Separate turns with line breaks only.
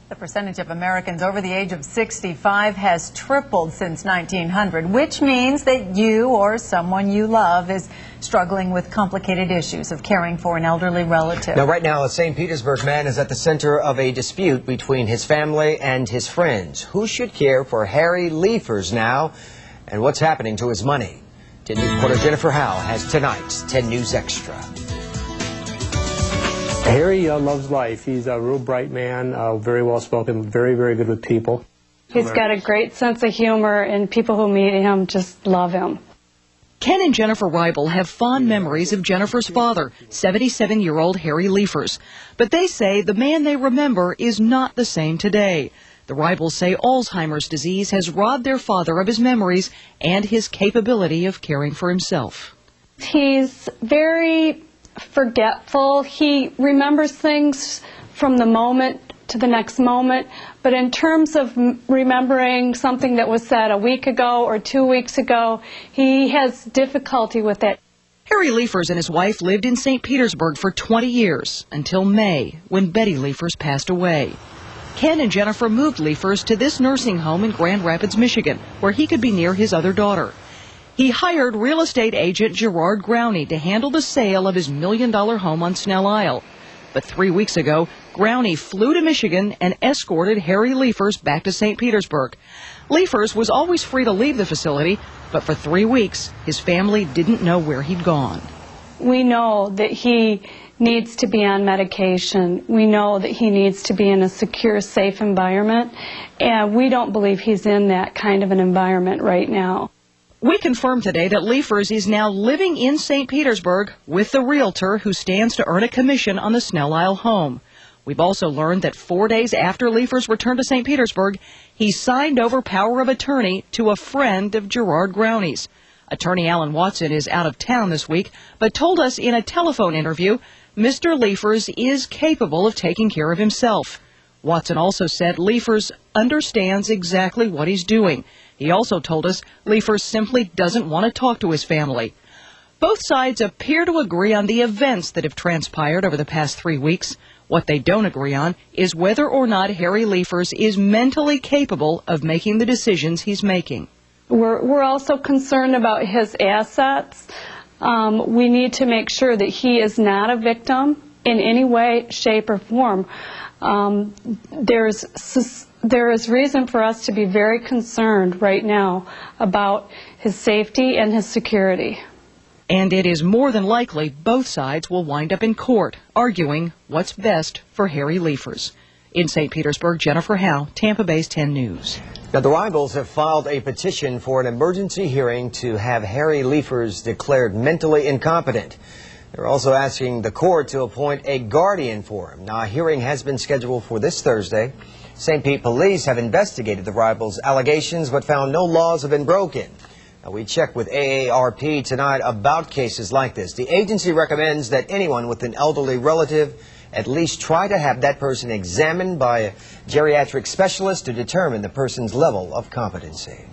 The percentage of Americans over the age of 65 has tripled since 1900, which means that you or someone you love is struggling with complicated issues of caring for an elderly relative.
Now, right now, a St. Petersburg man is at the center of a dispute between his family and his friends. Who should care for Harry Liefers now, and what's happening to his money? 10 News reporter Jennifer Howe has tonight's 10 News Extra.
Harry loves life. He's a real bright man, very well spoken, very, very good with people.
He's got a great sense of humor, and people who meet him just love him.
Ken and Jennifer Reibel have fond memories of Jennifer's father, 77-year-old Harry Liefers. But they say the man they remember is not the same today. The Reibels say Alzheimer's disease has robbed their father of his memories and his capability of caring for himself.
He's very forgetful. He remembers things from the moment to the next moment, but in terms of remembering something that was said a week ago or 2 weeks ago, he has difficulty with that.
Harry Liefers and his wife lived in St. Petersburg for 20 years, until May, when Betty Liefers passed away. Ken and Jennifer moved Liefers to this nursing home in Grand Rapids, Michigan, where he could be near his other daughter. He hired real estate agent Gerard Growney to handle the sale of his $1 million home on Snell Isle. But 3 weeks ago, Growney flew to Michigan and escorted Harry Liefers back to St. Petersburg. Liefers was always free to leave the facility, but for 3 weeks, his family didn't know where he'd gone.
We know that he needs to be on medication. We know that he needs to be in a secure, safe environment, and we don't believe he's in that kind of an environment right now.
We confirmed today that Liefers is now living in St. Petersburg with the realtor who stands to earn a commission on the Snell Isle home. We've also learned that 4 days after Liefers returned to St. Petersburg, he signed over power of attorney to a friend of Gerard Growney's. Attorney Alan Watson is out of town this week, but told us in a telephone interview Mr. Liefers is capable of taking care of himself. Watson also said Liefers understands exactly what he's doing. He also told us Liefers simply doesn't want to talk to his family. Both sides appear to agree on the events that have transpired over the past 3 weeks. What they don't agree on is whether or not Harry Liefers is mentally capable of making the decisions he's making.
We're also concerned about his assets. We need to make sure that he is not a victim in any way, shape, or form. There is reason for us to be very concerned right now about his safety and his security.
And it is more than likely both sides will wind up in court arguing what's best for Harry Liefers. In St. Petersburg, Jennifer Howe, Tampa Bay's 10 News.
Now, the Reibels have filed a petition for an emergency hearing to have Harry Liefers declared mentally incompetent. They're also asking the court to appoint a guardian for him. Now, a hearing has been scheduled for this Thursday. St. Pete police have investigated the Reibels' allegations but found no laws have been broken. Now, we checked with AARP tonight about cases like this. The agency recommends that anyone with an elderly relative at least try to have that person examined by a geriatric specialist to determine the person's level of competency.